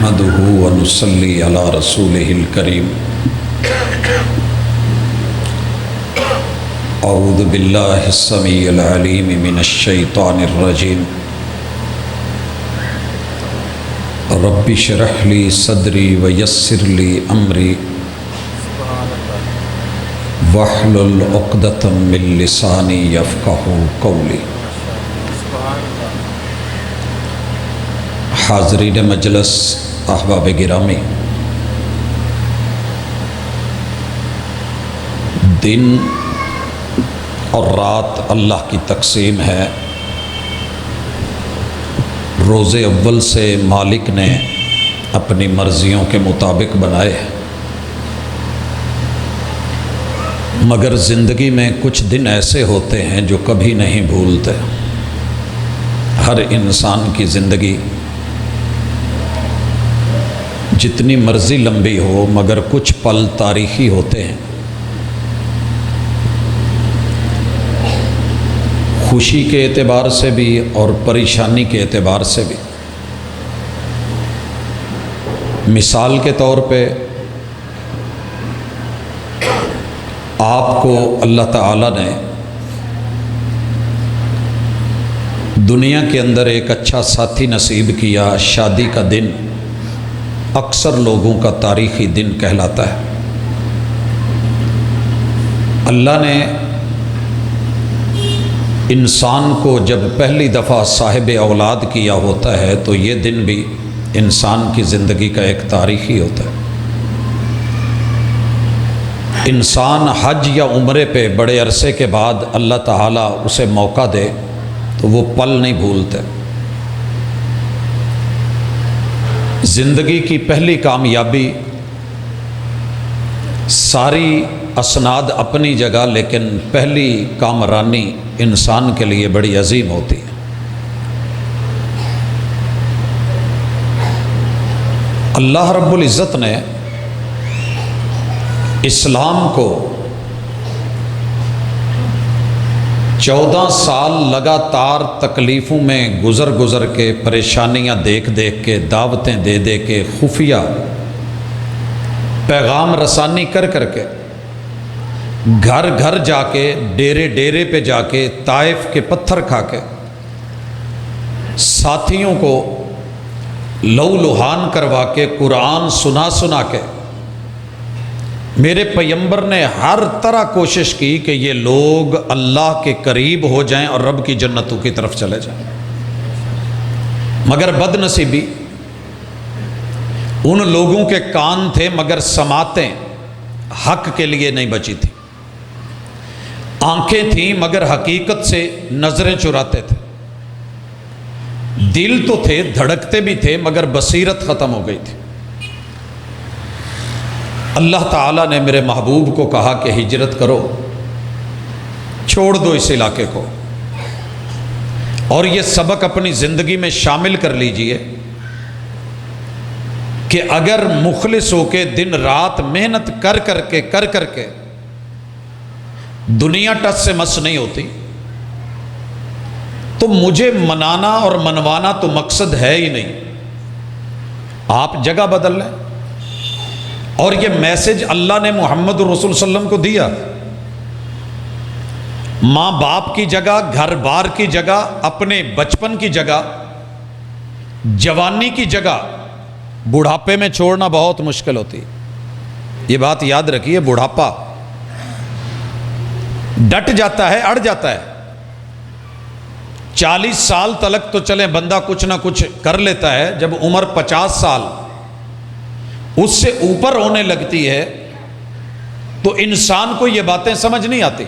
نحمده ونصلي على رسوله الكريم اعوذ باللہ السمیع العلیم من الشیطان الرجیم رب اشرح لی صدری ویسر لی امری واحلل عقدۃ من لسانی یفقہوا قولی۔ حاضرین مجلس، احباب گرامی، دن اور رات اللہ کی تقسیم ہے۔ روز اول سے مالک نے اپنی مرضیوں کے مطابق بنائے، مگر زندگی میں کچھ دن ایسے ہوتے ہیں جو کبھی نہیں بھولتے۔ ہر انسان کی زندگی جتنی مرضی لمبی ہو مگر کچھ پل تاریخی ہوتے ہیں۔ خوشی کے اعتبار سے بھی اور پریشانی کے اعتبار سے بھی۔ مثال کے طور پہ آپ کو اللہ تعالیٰ نے دنیا کے اندر ایک اچھا ساتھی نصیب کیا۔ شادی کا دن اکثر لوگوں کا تاریخی دن کہلاتا ہے۔ اللہ نے انسان کو جب پہلی دفعہ صاحب اولاد کیا ہوتا ہے تو یہ دن بھی انسان کی زندگی کا ایک تاریخی ہوتا ہے۔ انسان حج یا عمرے پہ بڑے عرصے کے بعد اللہ تعالیٰ اسے موقع دے تو وہ پل نہیں بھولتے۔ زندگی کی پہلی کامیابی، ساری اسناد اپنی جگہ، لیکن پہلی کامرانی انسان کے لیے بڑی عظیم ہوتی ہے۔ اللہ رب العزت نے اسلام کو 14 سال لگاتار تکلیفوں میں گزر کے، پریشانیاں دیکھ کے، دعوتیں دے کے، خفیہ پیغام رسانی کر کے، گھر جا کے، ڈیرے پہ جا کے، طائف کے پتھر کھا کے، ساتھیوں کو لہو لہان کروا کے، قرآن سنا کے، میرے پیغمبر نے ہر طرح کوشش کی کہ یہ لوگ اللہ کے قریب ہو جائیں اور رب کی جنتوں کی طرف چلے جائیں، مگر بد نصیبی ان لوگوں کے کان تھے مگر سماعتیں حق کے لیے نہیں بچی تھی، آنکھیں تھیں مگر حقیقت سے نظریں چراتے تھے، دل تو تھے، دھڑکتے بھی تھے مگر بصیرت ختم ہو گئی تھی۔ اللہ تعالیٰ نے میرے محبوب کو کہا کہ ہجرت کرو، چھوڑ دو اس علاقے کو، اور یہ سبق اپنی زندگی میں شامل کر لیجئے کہ اگر مخلص ہو کے دن رات محنت کر کے دنیا ٹس سے مس نہیں ہوتی تو مجھے منانا اور منوانا تو مقصد ہے ہی نہیں۔ آپ جگہ بدل لیں، اور یہ میسج اللہ نے محمد رسول صلی اللہ علیہ وسلم کو دیا۔ ماں باپ کی جگہ، گھر بار کی جگہ، اپنے بچپن کی جگہ، جوانی کی جگہ بڑھاپے میں چھوڑنا بہت مشکل ہوتی ہے۔ یہ بات یاد رکھیے، بڑھاپا ڈٹ جاتا ہے، اڑ جاتا ہے۔ 40 سال تلک تو چلیں بندہ کچھ نہ کچھ کر لیتا ہے، جب عمر 50 سال اس سے اوپر ہونے لگتی ہے تو انسان کو یہ باتیں سمجھ نہیں آتی،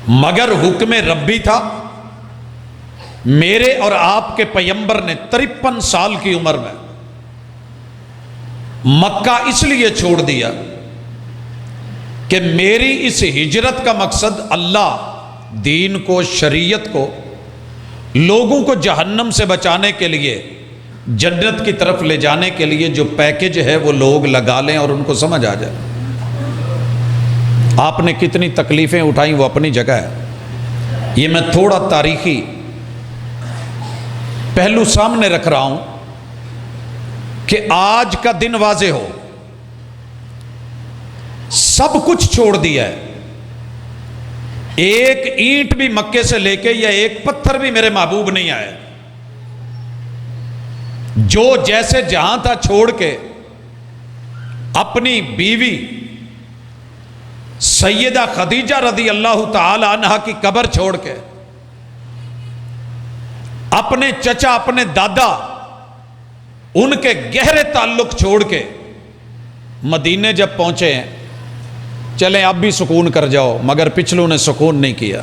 مگر حکم ربی تھا۔ میرے اور آپ کے پیغمبر نے 53 سال کی عمر میں مکہ اس لیے چھوڑ دیا کہ میری اس ہجرت کا مقصد اللہ دین کو، شریعت کو، لوگوں کو جہنم سے بچانے کے لیے، جنت کی طرف لے جانے کے لیے جو پیکج ہے وہ لوگ لگا لیں اور ان کو سمجھ آ جائے۔ آپ نے کتنی تکلیفیں اٹھائیں وہ اپنی جگہ ہے۔ یہ میں تھوڑا تاریخی پہلو سامنے رکھ رہا ہوں کہ آج کا دن واضح ہو، سب کچھ چھوڑ دیا ہے، ایک اینٹ بھی مکے سے لے کے یا ایک پتھر بھی میرے محبوب نہیں آئے، جو جیسے جہاں تھا چھوڑ کے اپنی بیوی سیدہ خدیجہ رضی اللہ تعالی عنہا کی قبر چھوڑ کے، اپنے چچا اپنے دادا ان کے گہرے تعلق چھوڑ کے مدینے جب پہنچے ہیں، چلیں اب بھی سکون کر جاؤ، مگر پچھلوں نے سکون نہیں کیا،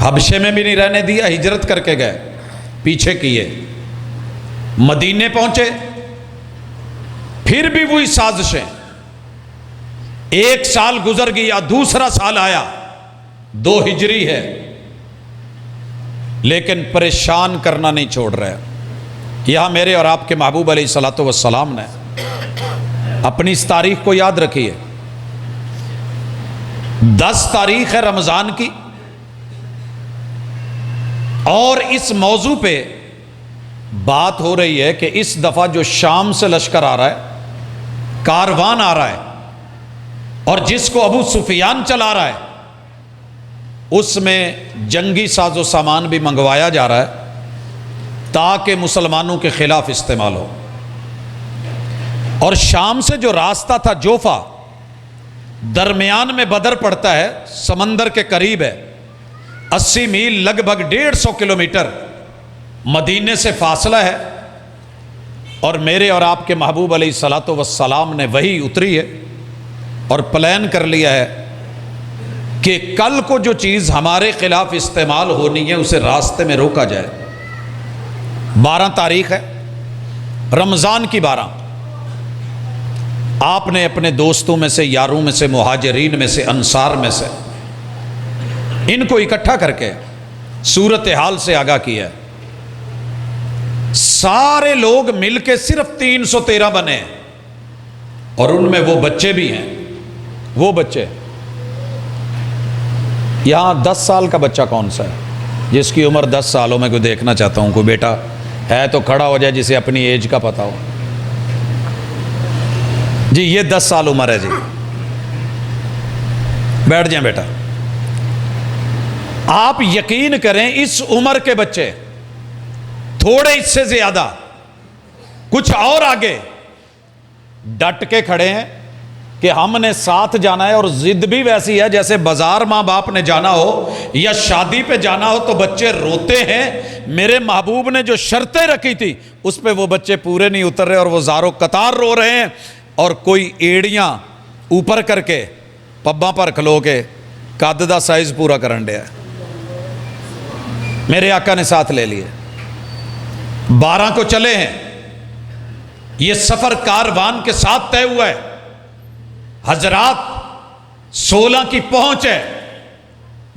حبشے میں بھی نہیں رہنے دیا، ہجرت کر کے گئے، پیچھے کیے، مدینے پہنچے، پھر بھی وہی سازشیں، ایک سال گزر گیا، دوسرا سال آیا، 2 ہجری ہے، لیکن پریشان کرنا نہیں چھوڑ رہے۔ یہاں میرے اور آپ کے محبوب علیہ الصلوۃ والسلام نے اپنی اس تاریخ کو یاد رکھی ہے، 10 تاریخ ہے رمضان کی، اور اس موضوع پہ بات ہو رہی ہے کہ اس دفعہ جو شام سے لشکر آ رہا ہے، کاروان آ رہا ہے، اور جس کو ابو سفیان چلا رہا ہے، اس میں جنگی ساز و سامان بھی منگوایا جا رہا ہے تاکہ مسلمانوں کے خلاف استعمال ہو۔ اور شام سے جو راستہ تھا جوفا، درمیان میں بدر پڑتا ہے، سمندر کے قریب ہے، 80 میل لگ بھگ 150 کلومیٹر مدینے سے فاصلہ ہے، اور میرے اور آپ کے محبوب علیہ الصلوۃ والسلام نے وہی اتری ہے اور پلان کر لیا ہے کہ کل کو جو چیز ہمارے خلاف استعمال ہونی ہے اسے راستے میں روکا جائے۔ 12 تاریخ ہے رمضان کی 12، آپ نے اپنے دوستوں میں سے، یاروں میں سے، مہاجرین میں سے، انصار میں سے ان کو اکٹھا کر کے صورتحال سے آگاہ کیا ہے۔ سارے لوگ مل کے صرف 313 بنے ہیں، اور ان میں وہ بچے بھی ہیں، وہ بچے یہاں 10 سال کا بچہ کون سا ہے جس کی عمر 10 سالوں میں؟ کوئی دیکھنا چاہتا ہوں، کوئی بیٹا ہے تو کھڑا ہو جائے جسے اپنی ایج کا پتا ہو۔ جی یہ 10 سال عمر ہے، جی بیٹھ جائیں بیٹا۔ آپ یقین کریں اس عمر کے بچے، تھوڑے اس سے زیادہ، کچھ اور آگے، ڈٹ کے کھڑے ہیں کہ ہم نے ساتھ جانا ہے، اور ضد بھی ویسی ہے جیسے بازار ماں باپ نے جانا ہو یا شادی پہ جانا ہو تو بچے روتے ہیں۔ میرے محبوب نے جو شرطیں رکھی تھی اس پہ وہ بچے پورے نہیں اتر رہے، اور وہ زاروں قطار رو رہے ہیں، اور کوئی ایڑیاں اوپر کر کے پباں پر کھلو کے قد دا سائز پورا کرن دیا۔ میرے آقا نے ساتھ لے لیے، 12 کو چلے ہیں، یہ سفر کاروان کے ساتھ طے ہوا ہے۔ حضرات 16 کی پہنچ ہے،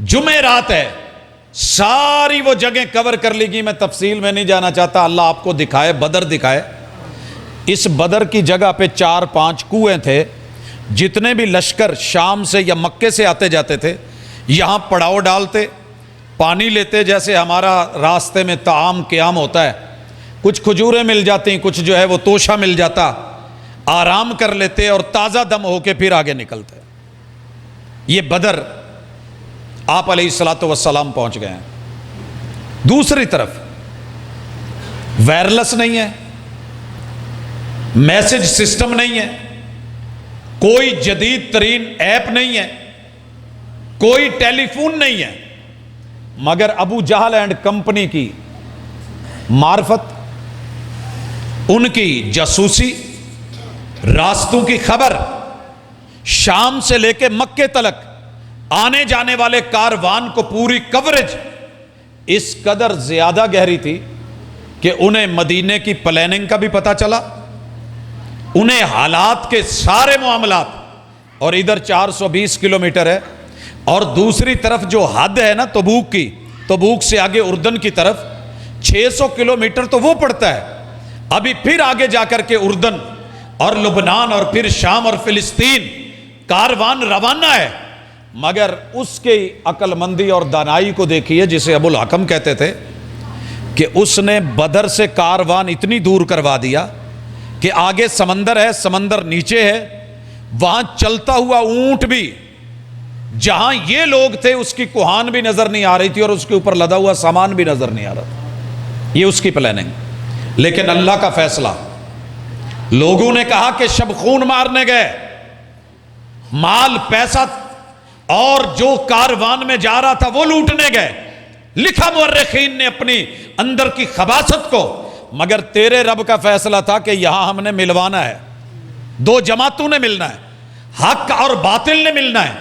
جمعرات ہے، ساری وہ جگہیں کور کر لی گئی، میں تفصیل میں نہیں جانا چاہتا، اللہ آپ کو دکھائے، بدر دکھائے۔ اس بدر کی جگہ پہ 4-5 کنویں تھے، جتنے بھی لشکر شام سے یا مکے سے آتے جاتے تھے یہاں پڑاؤ ڈالتے، پانی لیتے، جیسے ہمارا راستے میں طعام قیام ہوتا ہے، کچھ کھجوریں مل جاتی، کچھ جو ہے وہ توشہ مل جاتا، آرام کر لیتے اور تازہ دم ہو کے پھر آگے نکلتے۔ یہ بدر آپ علیہ الصلوۃ والسلام پہنچ گئے ہیں۔ دوسری طرف وائرلیس نہیں ہے، میسج سسٹم نہیں ہے، کوئی جدید ترین ایپ نہیں ہے، کوئی ٹیلی فون نہیں ہے، مگر ابو جہل اینڈ کمپنی کی معرفت، ان کی جاسوسی، راستوں کی خبر، شام سے لے کے مکے تلک آنے جانے والے کاروان کو پوری کوریج اس قدر زیادہ گہری تھی کہ انہیں مدینے کی پلاننگ کا بھی پتہ چلا، انہیں حالات کے سارے معاملات، اور ادھر 420 کلومیٹر ہے، اور دوسری طرف جو حد ہے نا تبوک کی، تبوک سے آگے اردن کی طرف 600 کلومیٹر تو وہ پڑتا ہے، ابھی پھر آگے جا کر کے اردن اور لبنان اور پھر شام اور فلسطین کاروان روانہ ہے، مگر اس کی عقل مندی اور دانائی کو دیکھیے، جسے ابو الحکم کہتے تھے، کہ اس نے بدر سے کاروان اتنی دور کروا دیا کہ آگے سمندر ہے، سمندر نیچے ہے، وہاں چلتا ہوا اونٹ بھی، جہاں یہ لوگ تھے اس کی کوہان بھی نظر نہیں آ رہی تھی اور اس کے اوپر لدا ہوا سامان بھی نظر نہیں آ رہا تھا۔ یہ اس کی پلاننگ۔ لیکن اللہ کا فیصلہ، لوگوں نے کہا کہ شب خون مارنے گئے، مال پیسہ اور جو کاروان میں جا رہا تھا وہ لوٹنے گئے، لکھا مورخین نے اپنی اندر کی خباثت کو، مگر تیرے رب کا فیصلہ تھا کہ یہاں ہم نے ملوانا ہے، دو جماعتوں نے ملنا ہے، حق اور باطل نے ملنا ہے،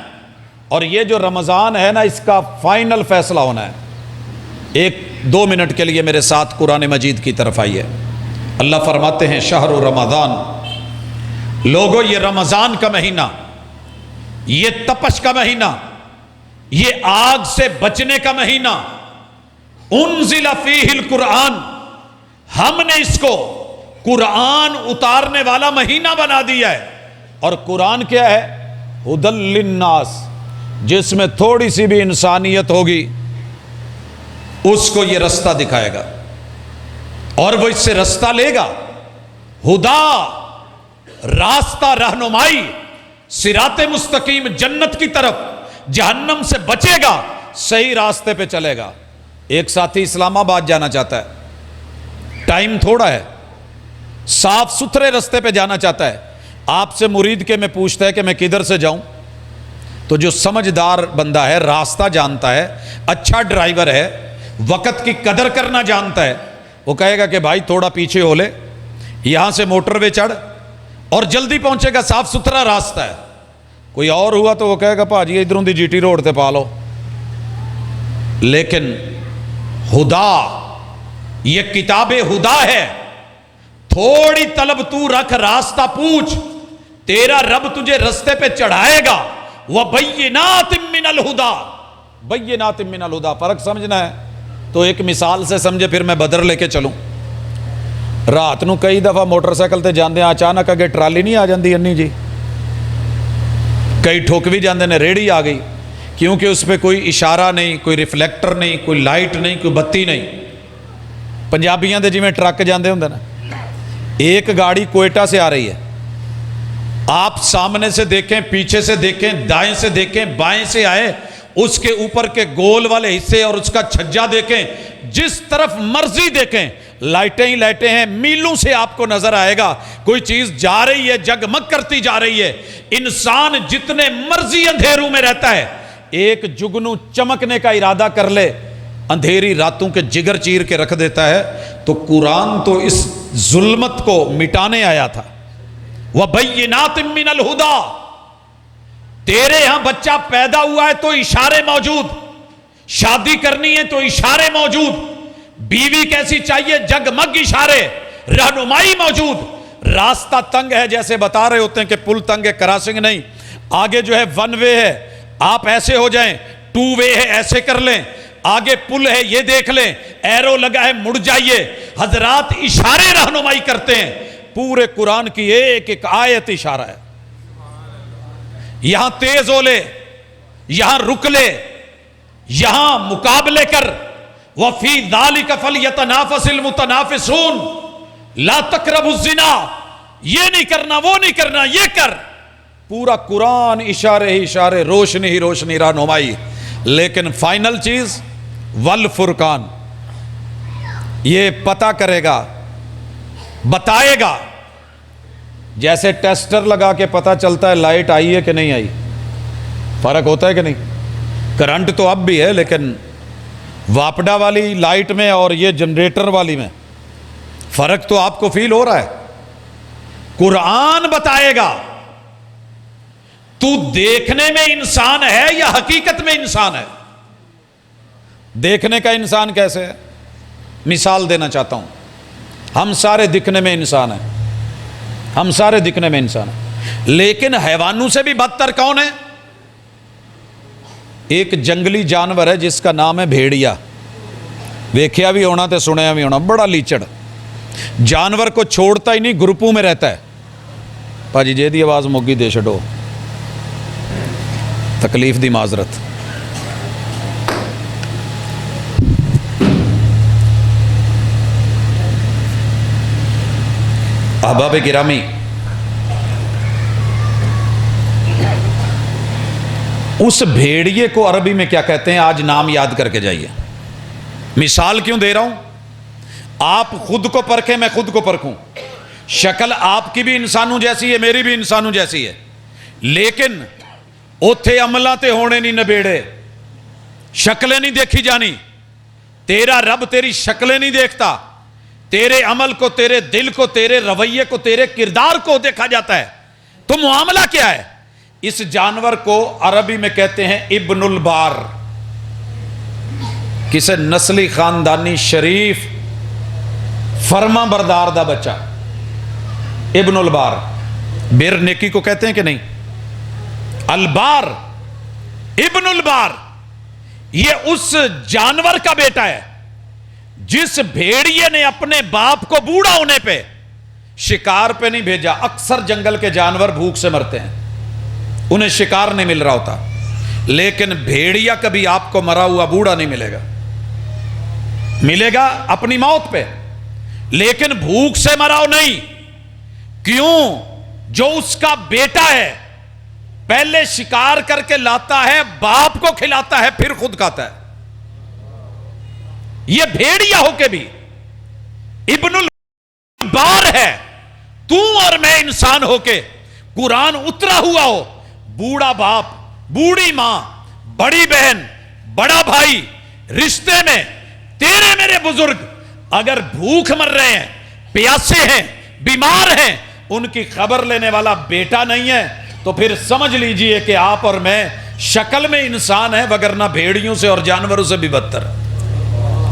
اور یہ جو رمضان ہے نا اس کا فائنل فیصلہ ہونا ہے۔ ایک دو منٹ کے لیے میرے ساتھ قرآن مجید کی طرف آئیے۔ اللہ فرماتے ہیں شہر رمضان، لوگو یہ رمضان کا مہینہ، یہ تپش کا مہینہ، یہ آگ سے بچنے کا مہینہ، انزل فیہ القرآن، ہم نے اس کو قرآن اتارنے والا مہینہ بنا دیا ہے۔ اور قرآن کیا ہے؟ ھدی للناس، جس میں تھوڑی سی بھی انسانیت ہوگی اس کو یہ رستہ دکھائے گا اور وہ اس سے رستہ لے گا۔ ہدا، راستہ، رہنمائی، صراط مستقیم، جنت کی طرف، جہنم سے بچے گا، صحیح راستے پہ چلے گا۔ ایک ساتھی اسلام آباد جانا چاہتا ہے، ٹائم تھوڑا ہے، صاف ستھرے رستے پہ جانا چاہتا ہے، آپ سے مرید کے میں پوچھتا ہے کہ میں کدھر سے جاؤں؟ تو جو سمجھدار بندہ ہے، راستہ جانتا ہے، اچھا ڈرائیور ہے، وقت کی قدر کرنا جانتا ہے، وہ کہے گا کہ بھائی تھوڑا پیچھے ہو لے، یہاں سے موٹر وے چڑھ اور جلدی پہنچے گا، صاف ستھرا راستہ ہے۔ کوئی اور ہوا تو وہ کہے گا بھاجی ادھروں دی جی ٹی روڈ تے پا لو۔ لیکن ہدا، یہ کتاب ہدا ہے، تھوڑی طلب تو رکھ، راستہ پوچھ، تیرا رب تجھے رستے پہ چڑھائے گا۔ وَبَيِّنَاتٍ مِّنَ الْهُدَى، بَيِّنَاتٍ مِّنَ الْهُدَى، فرق سمجھنا ہے تو ایک مثال سے سمجھے، پھر میں بدر لے کے چلوں۔ رات نو کئی دفعہ موٹر سائیکل تے جاندے ہیں، اچانک اگے ٹرالی نہیں آ جاندی انی جی، کئی ٹھوک بھی جاندے نے، ریڑھی آ گئی، کیونکہ اس پہ کوئی اشارہ نہیں، کوئی ریفلیکٹر نہیں، کوئی لائٹ نہیں، کوئی بتی نہیں۔ پنجابیاں دے جی میں ٹرک جاندے ہوندے نا، ایک گاڑی کوئٹہ سے آ رہی ہے، آپ سامنے سے دیکھیں، پیچھے سے دیکھیں، دائیں سے دیکھیں، بائیں سے آئے، اس کے اوپر کے گول والے حصے اور اس کا چھجا دیکھیں، جس طرف مرضی دیکھیں، لائٹیں ہی لائٹیں ہیں، میلوں سے آپ کو نظر آئے گا کوئی چیز جا رہی ہے، جگمگ کرتی جا رہی ہے۔ انسان جتنے مرضی اندھیروں میں رہتا ہے، ایک جگنو چمکنے کا ارادہ کر لے، اندھیری راتوں کے جگر چیر کے رکھ دیتا ہے۔ تو قرآن تو اس ظلمت کو مٹانے آیا تھا۔ وَبَيِّنَاتٍ مِّنَ الْهُدَى، تیرے ہاں بچہ پیدا ہوا ہے تو اشارے موجود، شادی کرنی ہے تو اشارے موجود، بیوی کیسی چاہیے، جگمگ اشارے، رہنمائی موجود۔ راستہ تنگ ہے، جیسے بتا رہے ہوتے ہیں کہ پل تنگ ہے، کراسنگ نہیں، آگے جو ہے ون وے ہے، آپ ایسے ہو جائیں، ٹو وے ہے ایسے کر لیں، آگے پل ہے یہ دیکھ لیں، ایرو لگا ہے مڑ جائیے۔ حضرات اشارے رہنمائی کرتے ہیں، پورے قرآن کی ایک ایک آیت اشارہ ہے۔ یہاں تیز ہو لے، یہاں رک لے، یہاں مقابلے کر۔ وَفِي ذَلِكَ فَلْيَتَنَافَسِ الْمُتَنَافِسُونَ، لا تقربوا الزنا، یہ نہیں کرنا، وہ نہیں کرنا، یہ کر۔ پورا قرآن اشارے ہی اشارے، روشنی ہی روشنی، رہنمائی۔ لیکن فائنل چیز والفرقان، یہ پتہ کرے گا، بتائے گا۔ جیسے ٹیسٹر لگا کے پتہ چلتا ہے لائٹ آئی ہے کہ نہیں آئی، فرق ہوتا ہے کہ نہیں؟ کرنٹ تو اب بھی ہے، لیکن واپڈا والی لائٹ میں اور یہ جنریٹر والی میں فرق تو آپ کو فیل ہو رہا ہے۔ قرآن بتائے گا تو دیکھنے میں انسان ہے یا حقیقت میں انسان ہے۔ دیکھنے کا انسان کیسے ہے؟ مثال دینا چاہتا ہوں، ہم سارے دکھنے میں انسان ہیں، ہم سارے دکھنے میں انسان ہیں، لیکن حیوانوں سے بھی بدتر کون ہے؟ ایک جنگلی جانور ہے جس کا نام ہے بھیڑیا، ویکھیا بھی ہونا تے سنیا بھی ہونا، بڑا لیچڑ جانور، کو چھوڑتا ہی نہیں، گروپوں میں رہتا ہے۔ پاجی جے دی آواز موگی دے چھڈو، تکلیف دی معذرت۔ احباب گرامی، اس بھیڑیے کو عربی میں کیا کہتے ہیں؟ آج نام یاد کر کے جائیے. مثال کیوں دے رہا ہوں؟ آپ خود کو پرکھیں، میں خود کو پرکھوں. شکل آپ کی بھی انسانوں جیسی ہے، میری بھی انسانوں جیسی ہے، لیکن اوتھے عملہ تے ہونے نہیں نبیڑے، شکلیں نہیں دیکھی جانی. تیرا رب تیری شکلیں نہیں دیکھتا، تیرے عمل کو، تیرے دل کو، تیرے رویے کو، تیرے کردار کو دیکھا جاتا ہے. تو معاملہ کیا ہے؟ اس جانور کو عربی میں کہتے ہیں ابن البار. کسے نسلی خاندانی شریف فرما بردار دا بچہ، ابن البار. بیر نیکی کو کہتے ہیں کہ نہیں؟ البار، ابن البار، یہ اس جانور کا بیٹا ہے جس بھیڑیے نے اپنے باپ کو بوڑھا ہونے پہ شکار پہ نہیں بھیجا. اکثر جنگل کے جانور بھوک سے مرتے ہیں، انہیں شکار نہیں مل رہا ہوتا، لیکن بھیڑیا کبھی آپ کو مرا ہوا بوڑھا نہیں ملے گا. ملے گا اپنی موت پہ، لیکن بھوک سے مرا ہو نہیں. کیوں؟ جو اس کا بیٹا ہے پہلے شکار کر کے لاتا ہے، باپ کو کھلاتا ہے، پھر خود کھاتا ہے. یہ بھیڑیا ہو کے بھی ابن البار ہے. تو اور میں انسان ہو کے قرآن اترا ہوا ہو، بوڑھا باپ، بوڑھی ماں، بڑی بہن، بڑا بھائی، رشتے میں تیرے میرے بزرگ اگر بھوک مر رہے ہیں، پیاسے ہیں، بیمار ہیں، ان کی خبر لینے والا بیٹا نہیں ہے، تو پھر سمجھ لیجئے کہ آپ اور میں شکل میں انسان ہیں، وگرنہ بھیڑیوں سے اور جانوروں سے بھی بدتر.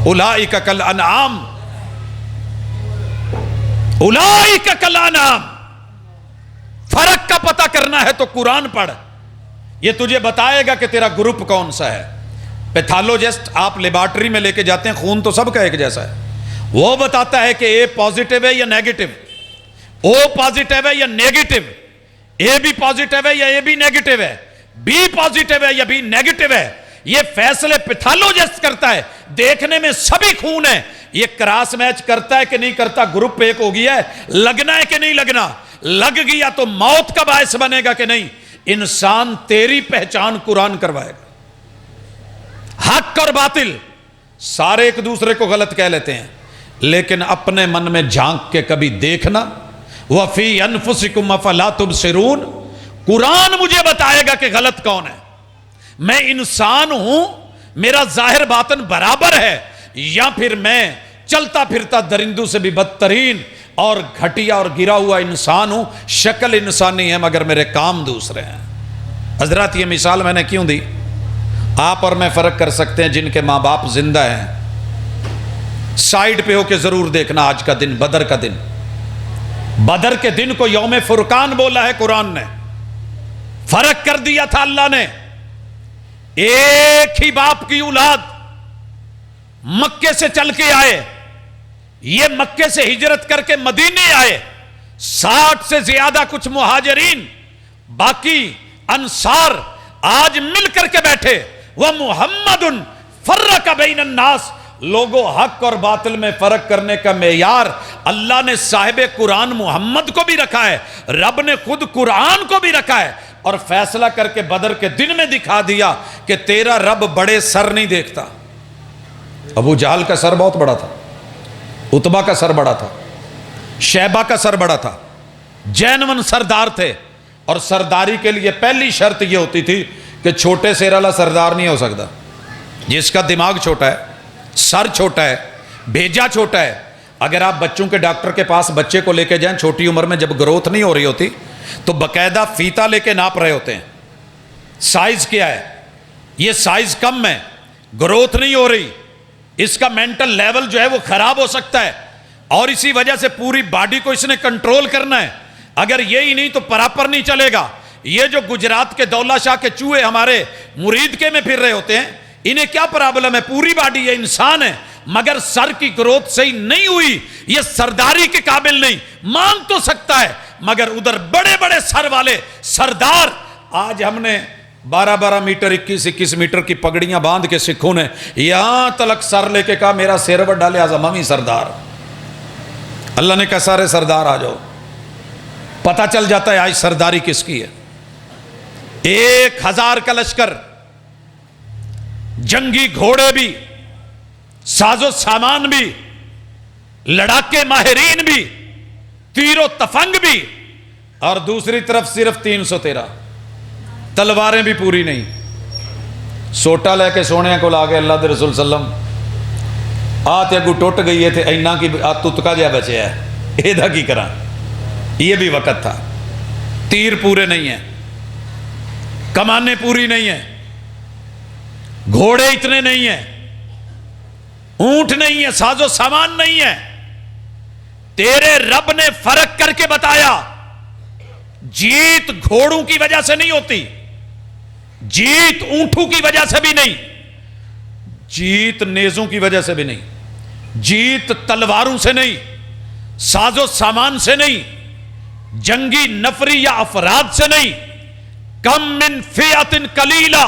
اولئک کالانعام، اولئک کالانعام. فرق کا پتہ کرنا ہے تو قرآن پڑھ، یہ تجھے بتائے گا کہ تیرا گروپ کون سا ہے. پیتھالوجسٹ آپ لیبارٹری میں لے کے جاتے ہیں، خون تو سب کا ایک جیسا ہے، وہ بتاتا ہے کہ اے پازیٹیو ہے یا نیگیٹو، او پازیٹیو ہے یا نیگیٹو، اے بھی پازیٹیو ہے یا اے بھی نیگیٹو ہے، بی پازیٹیو ہے یا بی نیگیٹو ہے. یہ فیصلے پیتھالوجسٹ کرتا ہے. دیکھنے میں سبھی خون ہے، یہ کراس میچ کرتا ہے کہ نہیں کرتا، گروپ ایک ہو گیا ہے، لگنا ہے کہ نہیں لگنا، لگ گیا تو موت کا باعث بنے گا کہ نہیں. انسان تیری پہچان قرآن کروائے گا. حق اور باطل سارے ایک دوسرے کو غلط کہہ لیتے ہیں، لیکن اپنے من میں جھانک کے کبھی دیکھنا. وَفِي أَنفُسِكُمْ أَفَلَا تُبْصِرُونَ. قرآن مجھے بتائے گا کہ غلط کون ہے. میں انسان ہوں، میرا ظاہر باطن برابر ہے، یا پھر میں چلتا پھرتا درندوں سے بھی بدترین اور گھٹیا اور گرا ہوا انسان ہوں. شکل انسانی ہے مگر میرے کام دوسرے ہیں. حضرات یہ مثال میں نے کیوں دی؟ آپ اور میں فرق کر سکتے ہیں جن کے ماں باپ زندہ ہیں. سائیڈ پہ ہو کے ضرور دیکھنا آج کا دن، بدر کا دن. بدر کے دن کو یوم فرقان بولا ہے قرآن نے. فرق کر دیا تھا اللہ نے. ایک ہی باپ کی اولاد مکے سے چل کے آئے، یہ مکے سے ہجرت کر کے مدینے آئے. 60 سے زیادہ کچھ مہاجرین، باقی انصار آج مل کر کے بیٹھے. وَمُحَمَّدٌ فَرَّقَ بَيْنَ النَّاسِ. لوگوں، حق اور باطل میں فرق کرنے کا معیار اللہ نے صاحب قرآن محمد کو بھی رکھا ہے، رب نے خود قرآن کو بھی رکھا ہے، اور فیصلہ کر کے بدر کے دن میں دکھا دیا کہ تیرا رب بڑے سر نہیں دیکھتا. ابو جہل کا سر بہت بڑا تھا، عتبہ کا سر بڑا تھا، شیبہ کا سر بڑا تھا، جینون سردار تھے. اور سرداری کے لیے پہلی شرط یہ ہوتی تھی کہ چھوٹے سیر والا سردار نہیں ہو سکتا. جس کا دماغ چھوٹا ہے، سر چھوٹا ہے، بھیجا چھوٹا ہے. اگر آپ بچوں کے ڈاکٹر کے پاس بچے کو لے کے جائیں، چھوٹی عمر میں جب گروتھ نہیں ہو رہی ہوتی تو باقاعدہ فیتا لے کے ناپ رہے ہوتے ہیں. سائز کیا ہے؟ یہ سائز کم ہے، گروتھ نہیں ہو رہی، اس کا مینٹل لیول جو ہے وہ خراب ہو سکتا ہے، اور اسی وجہ سے پوری باڈی کو اس نے کنٹرول کرنا ہے. اگر یہی نہیں تو پراپر نہیں چلے گا. یہ جو گجرات کے دولہ شاہ کے چوہے ہمارے مرید کے میں پھر رہے ہوتے ہیں، انہیں کیا پرابلم ہے؟ پوری باڈی یہ انسان ہے مگر سر کی گروتھ صحیح نہیں ہوئی، یہ سرداری کے قابل نہیں. مانگ تو سکتا ہے مگر ادھر بڑے بڑے سر والے سردار. آج ہم نے 12 میٹر 21 میٹر کی پگڑیاں باندھ کے سکھوں نے یہاں تلک سر لے کے کہا میرا سیر وڈا لہذا میں بھی سردار. اللہ نے کہا سارے سردار آ جاؤ. پتہ چل جاتا ہے آج سرداری کس کی ہے۔ 1000 کا لشکر، جنگی گھوڑے بھی، ساز و سامان بھی، لڑاکے ماہرین بھی، تیر و تفنگ بھی، اور دوسری طرف صرف 313 تلواریں بھی پوری نہیں۔ سوٹا لے کے سونے کو لا کے اللہ دے رسول صلی اللہ علیہ وسلم آتے اگو ٹوٹ گئی ہے تھے اینا کی تتکا جا بچے ہے، ایدھا کی کرا، یہ بھی وقت تھا۔ تیر پورے نہیں ہیں، کمانیں پوری نہیں ہیں، گھوڑے اتنے نہیں ہیں، اونٹ نہیں ہے، ساز و سامان نہیں ہے۔ تیرے رب نے فرق کر کے بتایا، جیت گھوڑوں کی وجہ سے نہیں ہوتی، جیت اونٹوں کی وجہ سے بھی نہیں، جیت نیزوں کی وجہ سے بھی نہیں، جیت تلواروں سے نہیں، ساز و سامان سے نہیں، جنگی نفری یا افراد سے نہیں۔ کم من فئۃ قلیلہ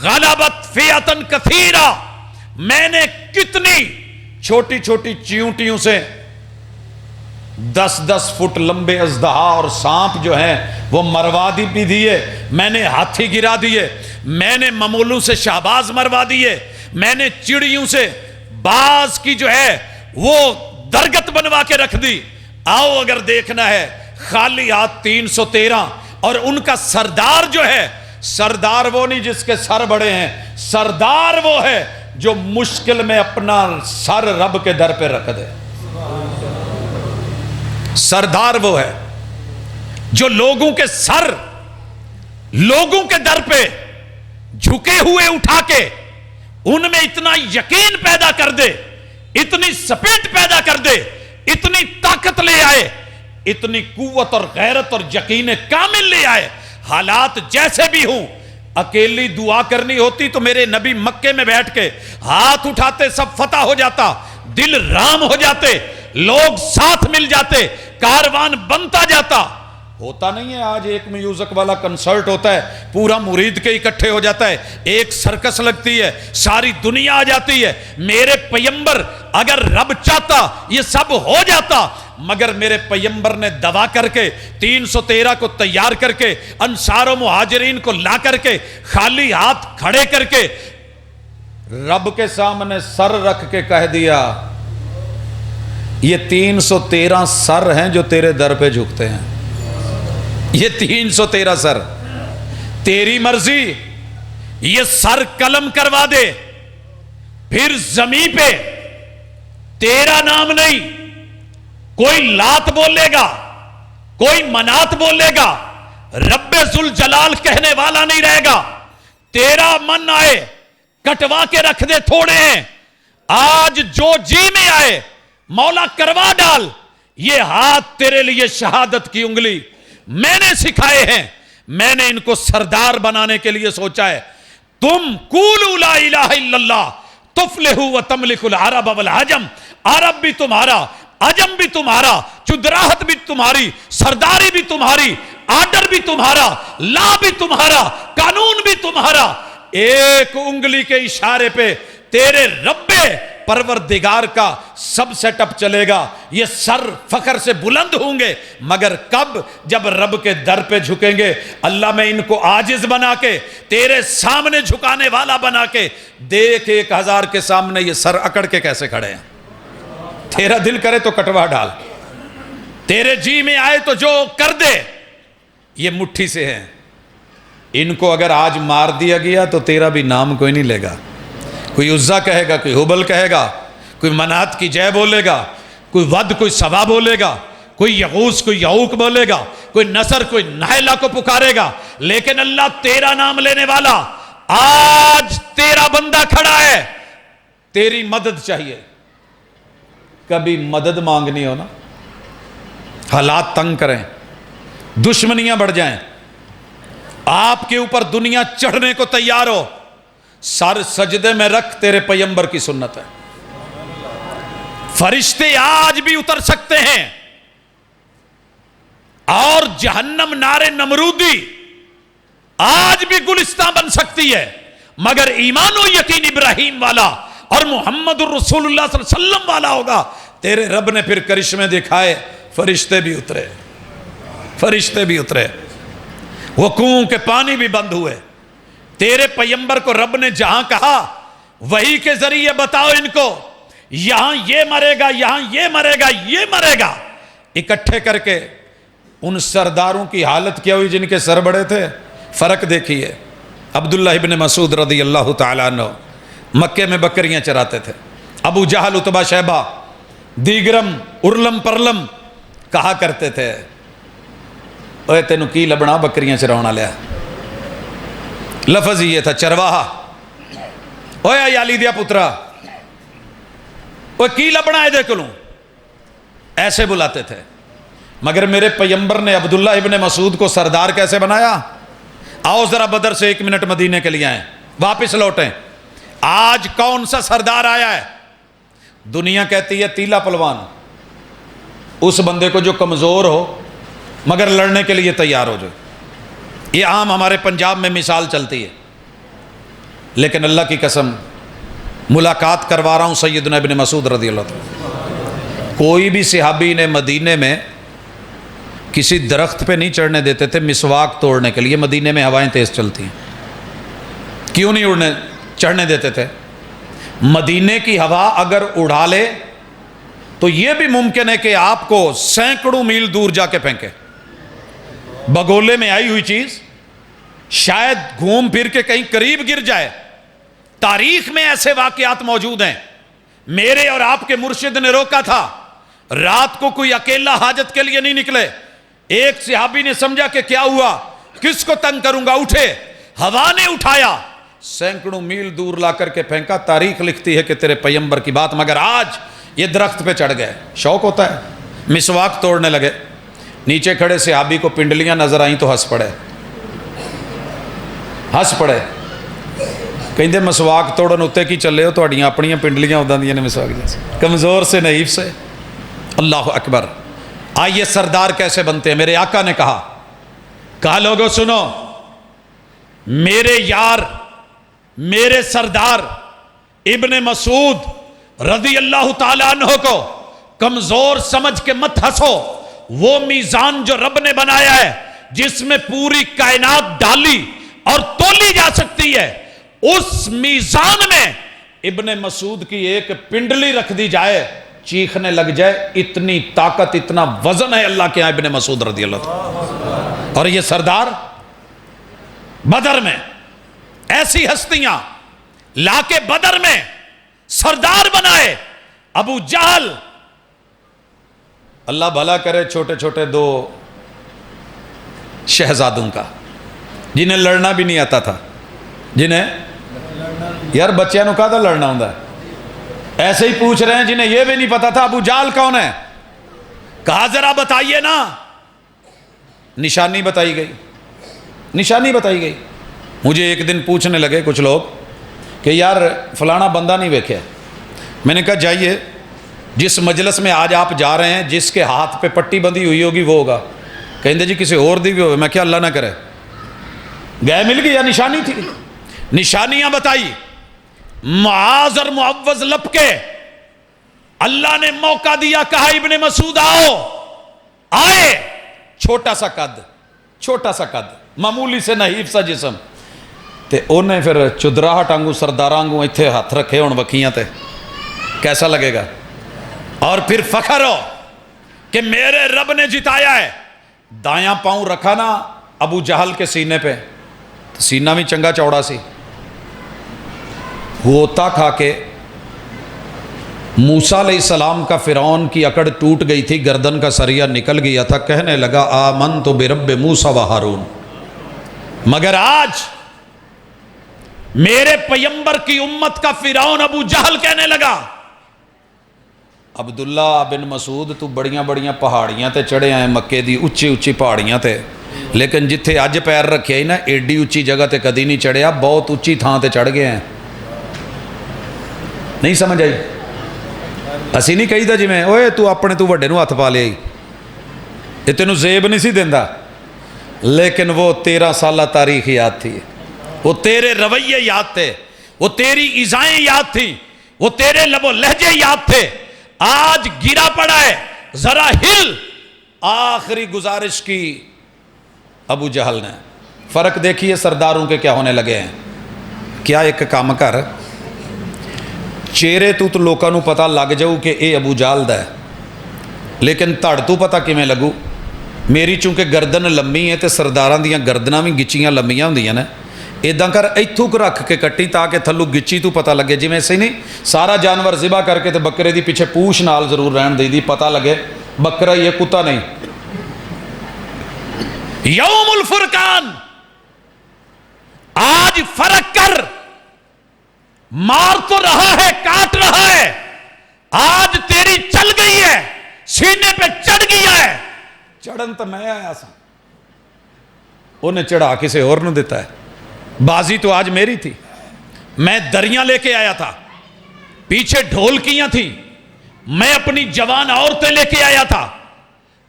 غلبت فئۃ کثیرہ، میں نے کتنی چھوٹی چھوٹی چیونٹیوں سے 10 فٹ لمبے اژدہا اور سانپ جو ہیں وہ مروا بھی دیے، میں نے ہاتھی گرا دیے، میں نے ممولوں سے شہباز مروا دیے، میں نے چڑیوں سے باز کی جو ہے وہ درگت بنوا کے رکھ دی۔ آؤ اگر دیکھنا ہے، خالی ہاتھ 313، اور ان کا سردار جو ہے، سردار وہ نہیں جس کے سر بڑے ہیں، سردار وہ ہے جو مشکل میں اپنا سر رب کے در پہ رکھ دے۔ سردار وہ ہے جو لوگوں کے سر لوگوں کے در پہ جھکے ہوئے اٹھا کے ان میں اتنا یقین پیدا کر دے، اتنی سپیٹ پیدا کر دے، اتنی طاقت لے آئے، اتنی قوت اور غیرت اور یقین کامل لے آئے، حالات جیسے بھی ہوں۔ اکیلی دعا کرنی ہوتی تو میرے نبی مکے میں بیٹھ کے ہاتھ اٹھاتے، سب فتح ہو جاتا، دل رام ہو جاتے، لوگ ساتھ مل جاتے، کاروان بنتا جاتا۔ ہوتا نہیں ہے آج ایک میوزک والا کنسرٹ ہوتا ہے، پورا مرید کے اکٹھے ہو جاتا ہے، ایک سرکس لگتی ہے، ساری دنیا آ جاتی ہے۔ میرے پیمبر اگر رب چاہتا یہ سب ہو جاتا، مگر میرے پیمبر نے دعا کر کے 313 کو تیار کر کے انصار و مہاجرین کو لا کر کے خالی ہاتھ کھڑے کر کے رب کے سامنے سر رکھ کے کہہ دیا، یہ 313 سر ہیں جو تیرے در پہ جھکتے ہیں، یہ 313 سر، تیری مرضی یہ سر قلم کروا دے، پھر زمین پہ تیرا نام نہیں، کوئی لات بولے گا، کوئی منات بولے گا، رب ذوالجلال کہنے والا نہیں رہے گا۔ تیرا من آئے کٹوا کے رکھ دے، تھوڑے ہیں، آج جو جی میں آئے مولا کروا ڈال۔ یہ ہاتھ تیرے لیے شہادت کی انگلی میں نے سکھائے ہیں، میں نے ان کو سردار بنانے کے لیے سوچا ہے۔ تم قولوا لا الہ الا اللہ تفلحوا وتملکوا العرب والعجم، عرب بھی تمہارا، عجم بھی تمہارا، چدراہت بھی تمہاری، سرداری بھی تمہاری، آرڈر بھی تمہارا، لا بھی تمہارا، قانون بھی تمہارا۔ ایک انگلی کے اشارے پہ تیرے رب پروردگار کا سب سیٹ اپ چلے گا۔ یہ سر فخر سے بلند ہوں گے، مگر کب؟ جب رب کے در پہ جھکیں گے۔ اللہ میں ان کو عاجز بنا کے تیرے سامنے جھکانے والا بنا کے دیکھ، 1000 کے سامنے یہ سر اکڑ کے کیسے کھڑے ہیں۔ تیرا دل کرے تو کٹوا ڈال، تیرے جی میں آئے تو جو کر دے۔ یہ مٹھی سے ہیں، ان کو اگر آج مار دیا گیا تو تیرا بھی نام کوئی نہیں لے گا۔ کوئی عزا کہے گا، کوئی حبل کہے گا، کوئی منات کی جے بولے گا، کوئی ود کوئی سبا بولے گا، کوئی یغوث کوئی یعوق بولے گا، کوئی نصر کوئی نائلہ کو پکارے گا، لیکن اللہ تیرا نام لینے والا آج تیرا بندہ کھڑا ہے، تیری مدد چاہیے۔ کبھی مدد مانگنی ہو نا، حالات تنگ کریں، دشمنیاں بڑھ جائیں، آپ کے اوپر دنیا چڑھنے کو تیار ہو، سر سجدے میں رکھ، تیرے پیمبر کی سنت ہے۔ فرشتے آج بھی اتر سکتے ہیں، اور جہنم نار نمرودی آج بھی گلستان بن سکتی ہے، مگر ایمان و یقین ابراہیم والا اور محمد الرسول اللہ صلی اللہ علیہ وسلم والا ہوگا۔ تیرے رب نے پھر کرشمے دکھائے، فرشتے بھی اترے۔ فرشتے بھی اترے، وہ کنویں کے پانی بھی بند ہوئے۔ تیرے پیغمبر کو رب نے جہاں کہا وحی کے ذریعے بتاؤ ان کو یہاں یہ مرے گا، یہاں یہ مرے گا، یہ مرے گا، اکٹھے کر کے ان سرداروں کی حالت کیا ہوئی جن کے سر بڑے تھے۔ فرق دیکھیے، عبداللہ ابن مسعود رضی اللہ تعالیٰ عنہ مکے میں بکریاں چراتے تھے۔ ابو جہل، عتبہ، شیبہ، دیگرم، ارلم پرلم کہا کرتے تھے اوے تینوں کی لبنا بکریاں چراؤنا لیا۔ لفظ یہ تھا چرواہا، اوے یالی دیا پترا، اوے کی لبنا ہے دیکھلوں، ایسے بلاتے تھے۔ مگر میرے پیغمبر نے عبداللہ ابن مسعود کو سردار کیسے بنایا؟ آؤ ذرا بدر سے 1 منٹ مدینے کے لیے آئیں، واپس لوٹیں۔ آج کون سا سردار آیا ہے؟ دنیا کہتی ہے تیلا پلوان، اس بندے کو جو کمزور ہو مگر لڑنے کے لیے تیار ہو جائے۔ یہ عام ہمارے پنجاب میں مثال چلتی ہے، لیکن اللہ کی قسم ملاقات کروا رہا ہوں سیدنا ابن مسعود رضی اللہ عنہ۔ کوئی بھی صحابی نے مدینے میں کسی درخت پہ نہیں چڑھنے دیتے تھے مسواک توڑنے کے لیے۔ مدینے میں ہوائیں تیز چلتی ہیں، کیوں نہیں چڑھنے دیتے تھے؟ مدینے کی ہوا اگر اڑا لے تو یہ بھی ممکن ہے کہ آپ کو سینکڑوں میل دور جا کے پھینکے۔ بگولے میں آئی ہوئی چیز شاید گھوم پھر کے کہیں قریب گر جائے۔ تاریخ میں ایسے واقعات موجود ہیں۔ میرے اور آپ کے مرشد نے روکا تھا، رات کو کوئی اکیلا حاجت کے لیے نہیں نکلے۔ ایک صحابی نے سمجھا کہ کیا ہوا، کس کو تنگ کروں گا، اٹھے، ہوا نے اٹھایا، سینکڑوں میل دور لا کر کے پھینکا۔ تاریخ لکھتی ہے کہ تیرے پیغمبر کی بات، مگر آج یہ درخت پہ چڑھ گئے۔ شوق ہوتا ہے، مسواک توڑنے لگے۔ نیچے کھڑے صحابی کو پنڈلیاں نظر آئیں تو ہنس پڑے کہیں مسواک توڑن اتنے کی چلے ہو، تھوڑیاں اپنیاں پنڈلیاں ادا دیا نے مسواک جیسے، کمزور سے نحیف سے۔ اللہ اکبر۔ آئیے سردار کیسے بنتے ہیں؟ میرے آقا نے کہا لوگوں سنو، میرے یار، میرے سردار ابن مسعود رضی اللہ تعالیٰ عنہ کو کمزور سمجھ کے مت ہنسو۔ وہ میزان جو رب نے بنایا ہے، جس میں پوری کائنات ڈالی اور تولی جا سکتی ہے، اس میزان میں ابن مسعود کی ایک پنڈلی رکھ دی جائے، چیخنے لگ جائے، اتنی طاقت، اتنا وزن ہے اللہ کے یہاں ابن مسعود رضی اللہ عنہ۔ اور یہ سردار بدر میں ایسی ہستیاں لا کے بدر میں سردار بنائے۔ ابو جہل، اللہ بھلا کرے، چھوٹے چھوٹے 2 شہزادوں کا، جنہیں لڑنا بھی نہیں آتا تھا، جنہیں یار بچیاں نو کہا لڑنا ہوں، ایسے ہی پوچھ رہے ہیں جنہیں یہ بھی نہیں پتا تھا ابو جہل کون ہے۔ کہا ذرا بتائیے نا۔ نشانی بتائی گئی۔ مجھے ایک دن پوچھنے لگے کچھ لوگ کہ یار فلانا بندہ نہیں ویکھے۔ میں نے کہا جائیے، جس مجلس میں آج آپ جا رہے ہیں، جس کے ہاتھ پہ پٹی بندھی ہوئی ہوگی وہ ہوگا۔ کہیں جی کسی اور دی بھی ہوگا۔ میں کیا اللہ نہ کرے، گئے مل گئی یا نشانی تھی؟ نشانیاں بتائی، معاذ اور معوذ لپ کے اللہ نے موقع دیا، کہا ابن مسعود آئے۔ چھوٹا سا قد، معمولی سے نحیف سا جسم، تے انہیں پھر چدراہٹ آنگوں سردارانگوں ایتھے ہاتھ رکھے ہون وکیاں تے، کیسا لگے گا؟ اور پھر فخر ہو کہ میرے رب نے جتایا ہے۔ دایاں پاؤں رکھا نا ابو جہل کے سینے پہ، سینہ بھی چنگا چوڑا سی، ہوتا کھا کے موسیٰ علیہ السلام کا فرعون کی اکڑ ٹوٹ گئی تھی، گردن کا سریا نکل گیا تھا، کہنے لگا آمنت برب موسیٰ و ہارون۔ مگر آج میرے پیغمبر کی امت کا فرعون ابو جہل کہنے لگا عبداللہ بن مسعود تو بڑیاں پہاڑیاں تے چڑھے آئے، مکے دی اچھی پہاڑیاں تے، لیکن جتھے اج پیر رکھے ہی نا ایڈی اچھی جگہ تے کدی نہیں چڑھیا، بہت اچھی تھان تے چڑھ گئے ہیں۔ نہیں سمجھ آئی؟ اسی نہیں کہی دا جی میں اوے تو اپنے تو وڈے نو ہاتھ پا لیا، یہ تینوں زیب نہیں سی دیندا، لیکن وہ 13 سالہ تاریخ یاد تھی، وہ تیرے رویے یاد تھے، وہ تیری ایذائیں یاد تھی، وہ تیرے لب و لہجے یاد تھے۔ آج گرا پڑا ہے، ذرا ہل۔ آخری گزارش کی ابو جہل نے. فرق دیکھیے سرداروں کے کیا ہونے لگے ہیں. کیا ایک کام کر, چہرے تو لوکاں نو پتہ لگ جاؤ کہ اے ابو جہل دا ہے, لیکن تڑ تو پتہ کیویں لگو. میری چونکہ گردن لمبی ہے تو سرداراں دیاں گردناں بھی گچیاں لمبیاں ہوندیاں نے, ایداں کر ایتھوں کو رکھ کے کٹی تاکہ تھلو گچی تو پتہ لگے. جی ایسے نہیں سارا جانور ذبح کر کے تے بکرے دی پیچھے پوچھ نال ضرور رہن دی پتہ لگے بکرا یہ کتا نہیں. یوم الفرقان, آج فرق کر, مار تو رہا ہے کاٹ رہا ہے, آج تیری چل گئی ہے, سینے پہ چڑھ گیا ہے. چڑھن تو میں آیا سا, انہیں چڑھا کسے اور نو دیتا ہے. بازی تو آج میری تھی, میں دریاں لے کے آیا تھا, پیچھے ڈھولکیاں تھیں, میں اپنی جوان عورتیں لے کے آیا تھا,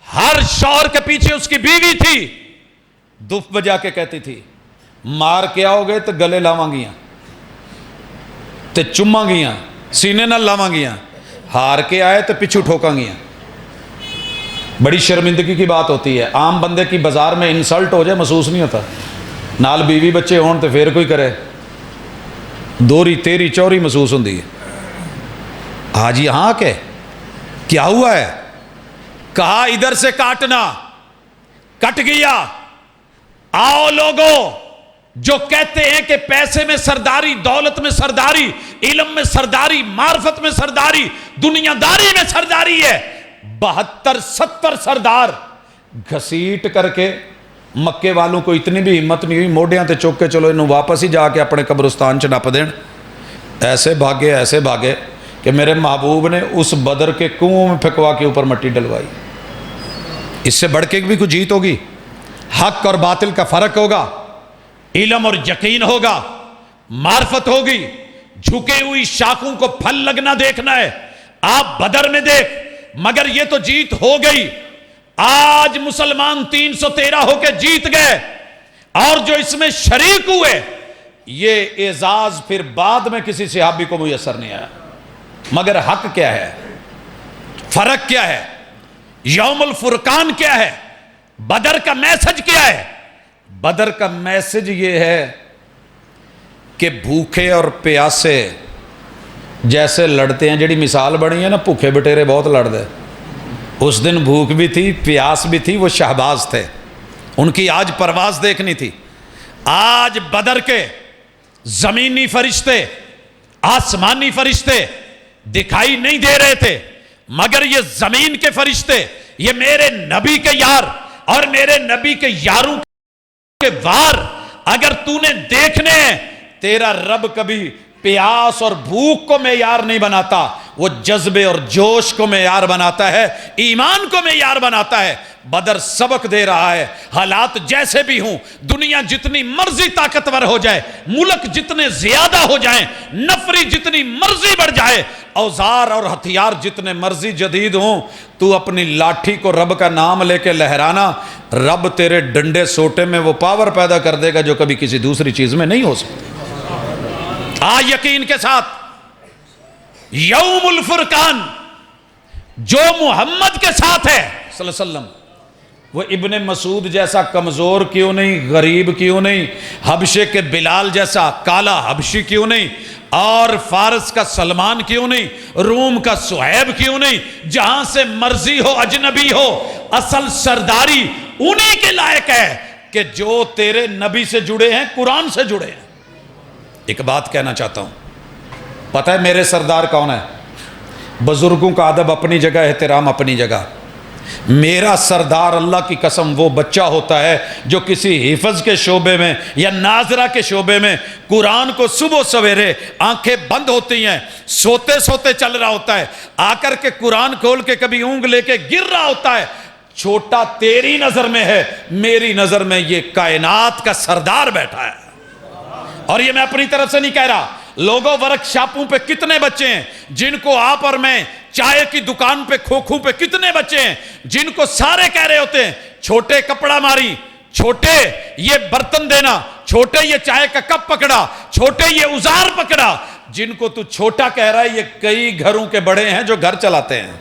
ہر شوہر کے پیچھے اس کی بیوی تھی. دف بجا کے کہتی تھی مار کے آؤ گے تو گلے لاواں گیاں تے چماں گیاں, سینے نہ لاواں گیاں, ہار کے آئے تو پچھو ٹھوکاں گیاں. بڑی شرمندگی کی بات ہوتی ہے. عام بندے کی بازار میں انسلٹ ہو جائے محسوس نہیں ہوتا, نال بیوی بچے ہون تو پھر کوئی کرے دوری تیری چوری محسوس ہوندی ہے. آج یہاں کے کیا ہوا ہے, کہا ادھر سے کاٹنا, کٹ گیا. آؤ لوگوں جو کہتے ہیں کہ پیسے میں سرداری, دولت میں سرداری, علم میں سرداری, معرفت میں سرداری, دنیا داری میں سرداری ہے, 72-70 سردار گھسیٹ کر کے مکے والوں کو اتنی بھی ہمت نہیں ہوئی موڈیاں تے چوک کے چلو انہوں واپس ہی جا کے اپنے قبرستان چ نپ دین. ایسے بھاگے کہ میرے محبوب نے اس بدر کے کنووں میں پھکوا کے اوپر مٹی ڈلوائی. اس سے بڑھ کے بھی کوئی جیت ہوگی؟ حق اور باطل کا فرق ہوگا, علم اور یقین ہوگا, معرفت ہوگی. جھکے ہوئی شاخوں کو پھل لگنا دیکھنا ہے. آپ بدر میں دیکھ, مگر یہ تو جیت ہو گئی. آج مسلمان 313 ہو کے جیت گئے, اور جو اس میں شریک ہوئے یہ اعزاز پھر بعد میں کسی صحابی کو میسر نہیں آیا. مگر حق کیا ہے, فرق کیا ہے, یوم الفرقان کیا ہے, بدر کا میسج کیا ہے؟ بدر کا میسج یہ ہے کہ بھوکے اور پیاسے جیسے لڑتے ہیں, جڑی مثال بڑی ہے نا, بھوکے بٹیرے بہت لڑ دے. اس دن بھوک بھی تھی, پیاس بھی تھی, وہ شہباز تھے, ان کی آج پرواز دیکھنی تھی. آج بدر کے زمینی فرشتے, آسمانی فرشتے دکھائی نہیں دے رہے تھے, مگر یہ زمین کے فرشتے, یہ میرے نبی کے یار اور میرے نبی کے یاروں کے وار اگر تو نے دیکھنے ہیں, تیرا رب کبھی پیاس اور بھوک کو معیار نہیں بناتا, وہ جذبے اور جوش کو معیار بناتا ہے, ایمان کو معیار بناتا ہے. بدر سبق دے رہا ہے, حالات جیسے بھی ہوں, دنیا جتنی مرضی طاقتور ہو جائے, ملک جتنے زیادہ ہو جائیں, نفری جتنی مرضی بڑھ جائے, اوزار اور ہتھیار جتنے مرضی جدید ہوں, تو اپنی لاٹھی کو رب کا نام لے کے لہرانا, رب تیرے ڈنڈے سوٹے میں وہ پاور پیدا کر دے گا جو کبھی کسی دوسری چیز میں نہیں ہو سکتی. یقین کے ساتھ یوم الفرقان جو محمد کے ساتھ ہے صلی اللہ علیہ وسلم, وہ ابن مسعود جیسا کمزور کیوں نہیں, غریب کیوں نہیں, حبشے کے بلال جیسا کالا حبشی کیوں نہیں, اور فارس کا سلمان کیوں نہیں, روم کا سہیب کیوں نہیں, جہاں سے مرضی ہو اجنبی ہو, اصل سرداری انہی کے لائق ہے کہ جو تیرے نبی سے جڑے ہیں, قرآن سے جڑے ہیں. ایک بات کہنا چاہتا ہوں, پتہ ہے میرے سردار کون ہے؟ بزرگوں کا ادب اپنی جگہ, احترام اپنی جگہ. میرا سردار اللہ کی قسم وہ بچہ ہوتا ہے جو کسی حفظ کے شعبے میں یا ناظرہ کے شعبے میں قرآن کو صبح سویرے آنکھیں بند ہوتی ہیں, سوتے سوتے چل رہا ہوتا ہے, آ کر کے قرآن کھول کے کبھی اونگ لے کے گر رہا ہوتا ہے. چھوٹا تیری نظر میں ہے, میری نظر میں یہ کائنات کا سردار بیٹھا ہے. اور یہ میں اپنی طرف سے نہیں کہہ رہا, لوگوں ورک شاپوں پہ کتنے بچے ہیں جن کو آپ اور میں, چائے کی دکان پہ کھوکھوں پہ کتنے بچے ہیں جن کو سارے کہہ رہے ہوتے ہیں چھوٹے کپڑا ماری, چھوٹے یہ برتن دینا, چھوٹے یہ چائے کا کپ پکڑا, چھوٹے یہ اوزار پکڑا. جن کو تو چھوٹا کہہ رہا ہے یہ کئی گھروں کے بڑے ہیں جو گھر چلاتے ہیں.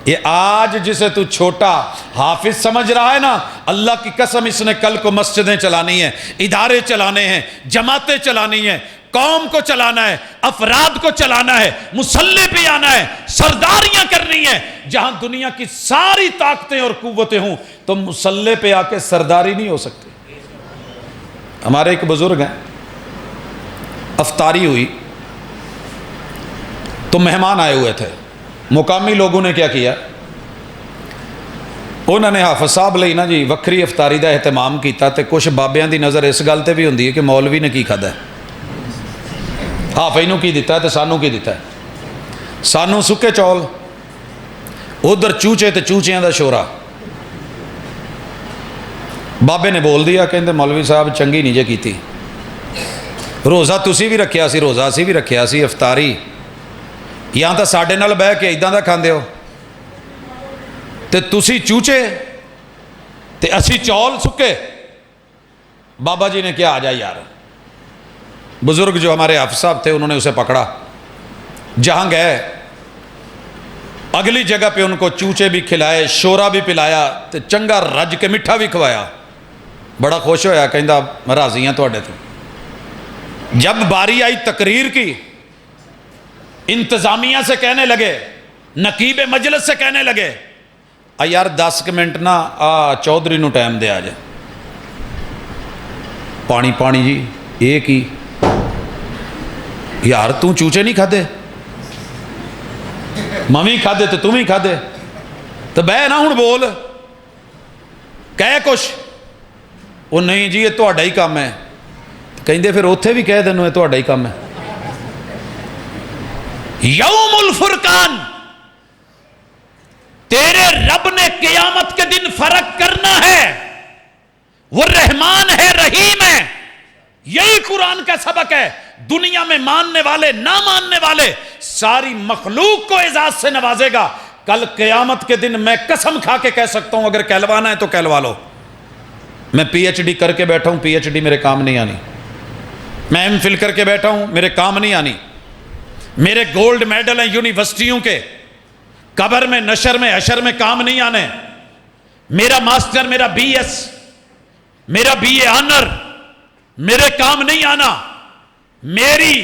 یہ آج جسے تو چھوٹا حافظ سمجھ رہا ہے نا، اللہ کی قسم اس نے کل کو مسجدیں چلانی ہیں، ادارے چلانے ہیں، جماعتیں چلانی ہیں، قوم کو چلانا ہے، افراد کو چلانا ہے، مصلی پہ آنا ہے، سرداریاں کرنی ہیں۔ جہاں دنیا کی ساری طاقتیں اور قوتیں ہوں تو مصلی پہ آ کے سرداری نہیں ہو سکتی۔ ہمارے ایک بزرگ ہیں، افطاری ہوئی تو مہمان آئے ہوئے تھے، مقامی لوگوں نے کیا کیا، انہوں نے حافظ صاحب لئی نا جی وکری افطاری دا اہتمام کیتا، تے کچھ بابیاں دی نظر اس گل تے بھی ہوندی ہے کہ مولوی نے کی کھادا ہے، حافظ نو کی دیتا ہے تے سانو کی دیتا ہے، سانو سکے چول، ادھر چوچے تے چوچیاں دا شورا۔ بابے نے بول دیا، کہندے مولوی صاحب چنگی نہیں جے کیتی، روزہ تسی بھی رکھیا سی، روزہ اسی بھی رکھیا سی، افطاری یہاں تو ساڈے نال بہ کے ایداں دا کھاندے ہو، تے تسی چوچے تے اسی چول سکے۔ بابا جی نے کیا، آ جا یار۔ بزرگ جو ہمارے حافظ صاحب تھے انہوں نے اسے پکڑا، جہاں گئے اگلی جگہ پہ ان کو چوچے بھی کھلائے، شورا بھی پلایا، تے چنگا رج کے مٹھا بھی کھوایا، بڑا خوش ہویا، کہندا راضی ہیں تواڈے تو۔ جب باری آئی تقریر کی، انتظامیہ سے کہنے لگے، نقیب مجلس سے کہنے لگے، یار 10 منٹ نا چودھری نو ٹائم دے آ جائے۔ پانی پانی جی ایک ہی، یار تو چوچے نہیں کھا دے، ممی کھا دے تو تم ہی کھا دے، تو بہ نا ہوں بول، کہے کچھ، وہ نہیں جی یہ تہاڈا ہی کام ہے، کہندے پھر اوتھے بھی کہہ دینو یہ تہاڈا ہی کام ہے۔ یوم الفرقان، تیرے رب نے قیامت کے دن فرق کرنا ہے، وہ رحمان ہے، رحیم ہے، یہی قرآن کا سبق ہے۔ دنیا میں ماننے والے نہ ماننے والے ساری مخلوق کو اعزاز سے نوازے گا، کل قیامت کے دن میں قسم کھا کے کہہ سکتا ہوں اگر کہلوانا ہے تو کہلوا لو، میں پی ایچ ڈی کر کے بیٹھا ہوں، پی ایچ ڈی میرے کام نہیں آنی، میں ایم فل کر کے بیٹھا ہوں، میرے کام نہیں آنی، میرے گولڈ میڈل ہیں یونیورسٹیوں کے، قبر میں نشر میں حشر میں کام نہیں آنے، میرا ماسٹر، میرا بی ایس، میرا بی اے آنر میرے کام نہیں آنا، میری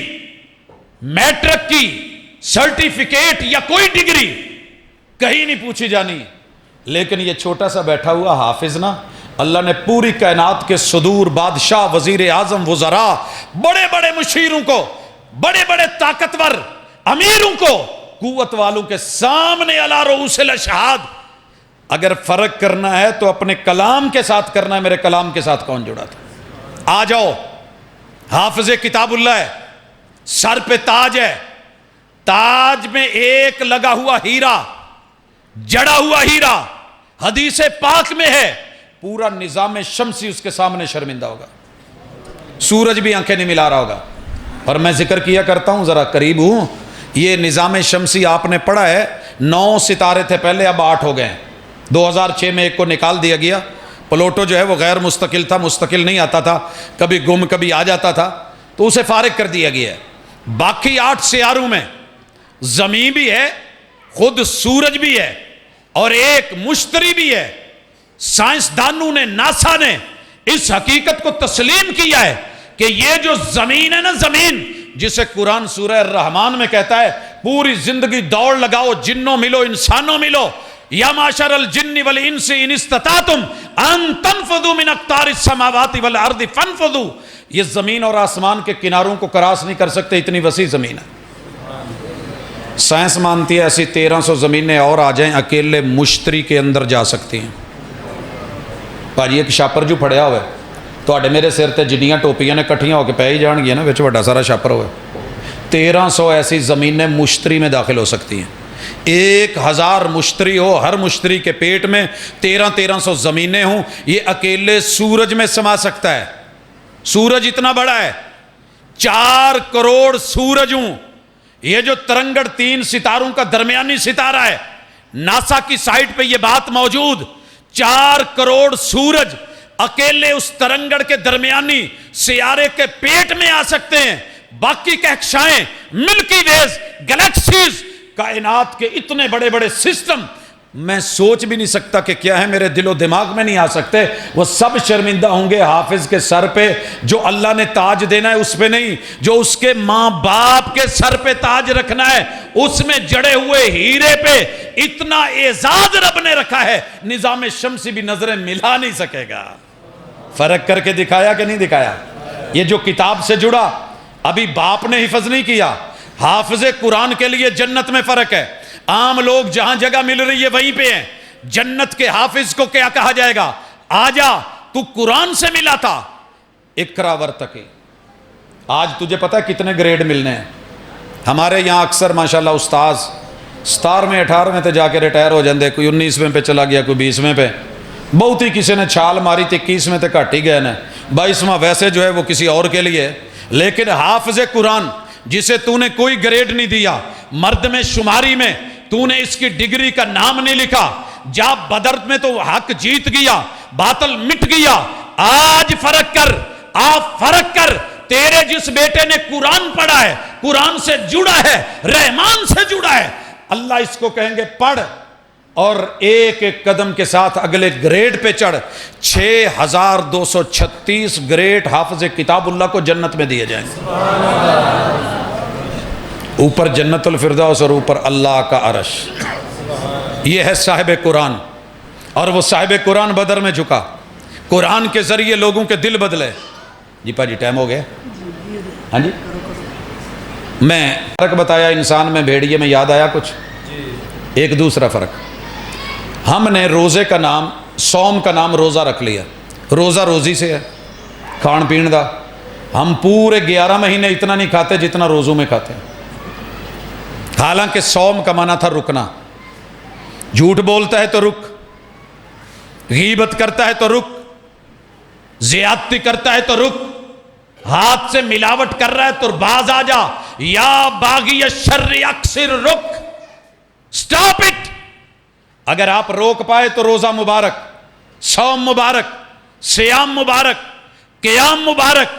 میٹرک کی سرٹیفکیٹ یا کوئی ڈگری کہیں نہیں پوچھی جانی، لیکن یہ چھوٹا سا بیٹھا ہوا حافظ نا، اللہ نے پوری کائنات کے صدور، بادشاہ، وزیر اعظم، وزراء، بڑے بڑے مشیروں کو، بڑے بڑے طاقتور امیروں کو، قوت والوں کے سامنے علی رؤوس الاشہاد اگر فرق کرنا ہے تو اپنے کلام کے ساتھ کرنا ہے۔ میرے کلام کے ساتھ کون جڑا تھا؟ آ جاؤ، حافظ کتاب اللہ ہے، سر پہ تاج ہے، تاج میں ایک لگا ہوا ہیرا، جڑا ہوا ہیرا حدیث پاک میں ہے، پورا نظام شمسی اس کے سامنے شرمندہ ہوگا، سورج بھی آنکھیں نہیں ملا رہا ہوگا۔ اور میں ذکر کیا کرتا ہوں، ذرا قریب ہوں، یہ نظام شمسی آپ نے پڑھا ہے، 9 ستارے تھے پہلے، اب 8 ہو گئے، 2006 میں ایک کو نکال دیا گیا۔ پلوٹو جو ہے وہ غیر مستقل تھا، مستقل نہیں آتا تھا، کبھی گم کبھی آ جاتا تھا، تو اسے فارغ کر دیا گیا ہے۔ باقی 8 سیاروں میں زمین بھی ہے، خود سورج بھی ہے، اور ایک مشتری بھی ہے۔ سائنسدانوں نے، ناسا نے اس حقیقت کو تسلیم کیا ہے کہ یہ جو زمین ہے نا، زمین جسے قرآن سورہ الرحمن میں کہتا ہے پوری زندگی دوڑ لگاؤ، جنوں ملو، انسانوں ملو، یا معشر الجن والانس ان استطعتم ان تنفذوا من اقطار السماوات والارض فانفذوا، یہ زمین اور آسمان کے کناروں کو کراس نہیں کر سکتے، اتنی وسیع زمین ہے۔ سائنس مانتی ہے ایسی 1300 زمینیں اور آ جائیں، اکیلے مشتری کے اندر جا سکتی ہیں۔ بھاجی ایک شاپر جو پھڑیا ہوئے تو میرے سر تے جنیاں ٹوپیاں نے کٹھیاں ہو کے پہ ہی جان گیا نا، وچ بڑا سارا شاپر ہوئے، 1300 ایسی زمینیں مشتری میں داخل ہو سکتی ہیں۔ 1000 مشتری ہو، ہر مشتری کے پیٹ میں 1300 زمینیں ہوں، یہ اکیلے سورج میں سما سکتا ہے۔ سورج اتنا بڑا ہے، 4 کروڑ سورج ہوں، یہ جو ترنگڑ 3 ستاروں کا درمیانی ستارہ ہے، ناسا کی سائٹ پہ یہ بات موجود، 4 کروڑ سورج اکیلے اس ترنگڑ کے درمیانی سیارے کے پیٹ میں آ سکتے ہیں۔ باقی کہکشائیں، ملکی ویز، گلیکسیز، کائنات کے اتنے بڑے بڑے سسٹم میں سوچ بھی نہیں سکتا کہ کیا ہے، میرے دل و دماغ میں نہیں آ سکتے، وہ سب شرمندہ ہوں گے حافظ کے سر پہ، جو اللہ نے تاج دینا ہے اس پہ نہیں، جو اس کے ماں باپ کے سر پہ تاج رکھنا ہے اس میں جڑے ہوئے ہیرے پہ اتنا اعزاز رب نے رکھا ہے، نظام شمسی بھی نظریں ملا نہیں سکے گا۔ فرق کر کے دکھایا کہ نہیں دکھایا؟ یہ جو کتاب سے جڑا، ابھی باپ نے حفظ نہیں کیا، حافظ قرآن کے لیے جنت میں فرق ہے۔ عام لوگ جہاں جگہ مل رہی ہے وہیں پہ ہیں، جنت کے حافظ کو کیا کہا جائے گا؟ آجا تو قرآن سے ملا تھا، اقرا ورتقی۔ آج تجھے پتا ہے کتنے گریڈ ملنے ہیں؟ ہمارے یہاں اکثر ماشاءاللہ استاذ 17ویں 18ویں تے جا کے ریٹائر ہو جاندے، کوئی 19ویں پہ چلا گیا، کوئی 20ویں پہ، بہت ہی کسی نے چھال ماری تھی 21ویں تے گھٹ ہی گئے نا، 22واں ویسے جو ہے وہ کسی اور کے لیے۔ لیکن حافظ قرآن جسے تو نے کوئی گریڈ نہیں دیا، مرد میں شماری میں تو نے اس کی ڈگری کا نام نہیں لکھا، جا بدر میں تو حق جیت گیا، باطل مٹ گیا۔ آج فرق کر، آپ فرق کر، تیرے جس بیٹے نے قرآن پڑھا ہے، قرآن سے جڑا ہے، رحمان سے جڑا ہے، اللہ اس کو کہیں گے پڑھ اور ایک ایک قدم کے ساتھ اگلے گریڈ پہ چڑھ۔ 6236 گریڈ حافظ کتاب اللہ کو جنت میں دیے جائیں گے، اوپر جنت الفردوس اور اوپر اللہ کا عرش۔ یہ ہے صاحب قرآن، اور وہ صاحب قرآن بدر میں جھکا، قرآن کے ذریعے لوگوں کے دل بدلے۔ جی پا جی ٹائم ہو گیا؟ ہاں جی، میں فرق بتایا انسان میں بھیڑیے میں، یاد آیا کچھ؟ ایک دوسرا فرق، ہم نے روزے کا نام، صوم کا نام روزہ رکھ لیا، روزہ روزی سے ہے، کھان پین دا، ہم پورے 11 مہینے اتنا نہیں کھاتے جتنا روزوں میں کھاتے ہیں، حالانکہ صوم کا معنی تھا رکنا، جھوٹ بولتا ہے تو رک، غیبت کرتا ہے تو رک، زیادتی کرتا ہے تو رک، ہاتھ سے ملاوٹ کر رہا ہے تو باز آ جا، یا باغی الشر اکثر رک، سٹاپ اٹ۔ اگر آپ روک پائے تو روزہ مبارک، صوم مبارک، سیام مبارک، قیام مبارک،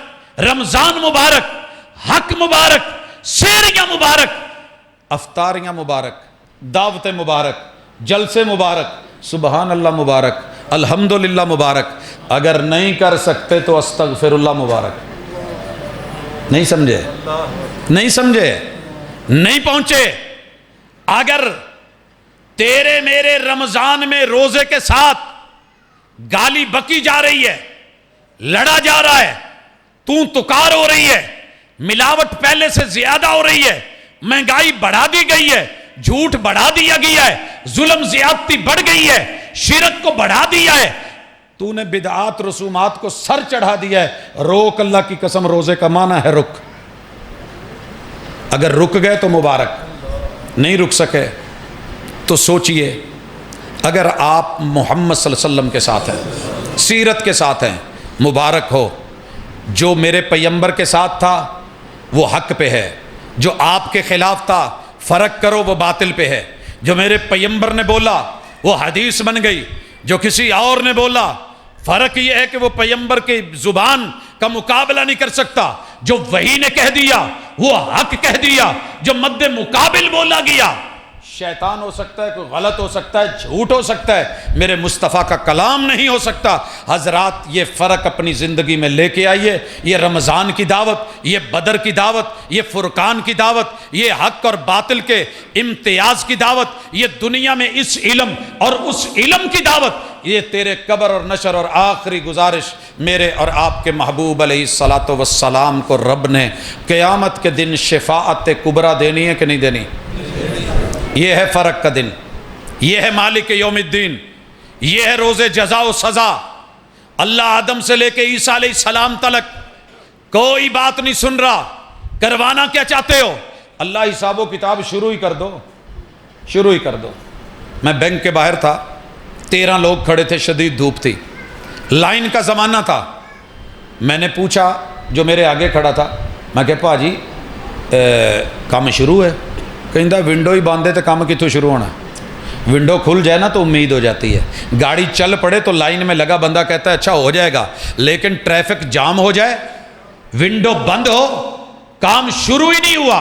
رمضان مبارک، حق مبارک، سیریاں مبارک، افطاریاں مبارک، دعوت مبارک، جلسے مبارک، سبحان اللہ مبارک، الحمدللہ مبارک۔ اگر نہیں کر سکتے تو استغفر اللہ مبارک۔ نہیں سمجھے؟ نہیں سمجھے؟ نہیں پہنچے؟ اگر تیرے میرے رمضان میں روزے کے ساتھ گالی بکی جا رہی ہے، لڑا جا رہا ہے، تو تکار ہو رہی ہے، ملاوٹ پہلے سے زیادہ ہو رہی ہے، مہنگائی بڑھا دی گئی ہے، جھوٹ بڑھا دیا گیا ہے، ظلم زیادتی بڑھ گئی ہے، شرک کو بڑھا دیا ہے، تو نے بدعات رسومات کو سر چڑھا دیا ہے، روک، اللہ کی قسم روزے کا معنی ہے رک۔ اگر رک گئے تو مبارک، نہیں رک سکے تو سوچئے، اگر آپ محمد صلی اللہ علیہ وسلم کے ساتھ ہیں، سیرت کے ساتھ ہیں، مبارک ہو۔ جو میرے پیغمبر کے ساتھ تھا وہ حق پہ ہے، جو آپ کے خلاف تھا فرق کرو وہ باطل پہ ہے۔ جو میرے پیغمبر نے بولا وہ حدیث بن گئی، جو کسی اور نے بولا، فرق یہ ہے کہ وہ پیغمبر کی زبان کا مقابلہ نہیں کر سکتا، جو وحی نے کہہ دیا وہ حق کہہ دیا، جو مد مقابل بولا گیا، شیطان ہو سکتا ہے، کوئی غلط ہو سکتا ہے، جھوٹ ہو سکتا ہے، میرے مصطفیٰ کا کلام نہیں ہو سکتا۔ حضرات یہ فرق اپنی زندگی میں لے کے آئیے، یہ رمضان کی دعوت، یہ بدر کی دعوت، یہ فرقان کی دعوت، یہ حق اور باطل کے امتیاز کی دعوت، یہ دنیا میں اس علم اور اس علم کی دعوت، یہ تیرے قبر اور نشر۔ اور آخری گزارش، میرے اور آپ کے محبوب علیہ الصلاۃ والسلام کو رب نے قیامت کے دن شفاعت کبریٰ دینی ہے کہ نہیں دینی؟ یہ ہے فرق کا دن، یہ ہے مالک یوم الدین، یہ ہے روز جزا و سزا۔ اللہ آدم سے لے کے عیسیٰ علیہ السلام تلک کوئی بات نہیں سن رہا، کروانا کیا چاہتے ہو؟ اللہ حساب و کتاب شروع ہی کر دو، شروع ہی کر دو۔ میں بینک کے باہر تھا، 13 لوگ کھڑے تھے، شدید دھوپ تھی، لائن کا زمانہ تھا۔ میں نے پوچھا جو میرے آگے کھڑا تھا، میں کہا پاجی کام شروع ہے؟ کہندہ ونڈو ہی باندھے تو کام کتوں شروع ہونا؟ ونڈو کھل جائے نا تو امید ہو جاتی ہے، گاڑی چل پڑے تو لائن میں لگا بندہ کہتا ہے اچھا ہو جائے گا، لیکن ٹریفک جام ہو جائے، ونڈو بند ہو، کام شروع ہی نہیں ہوا،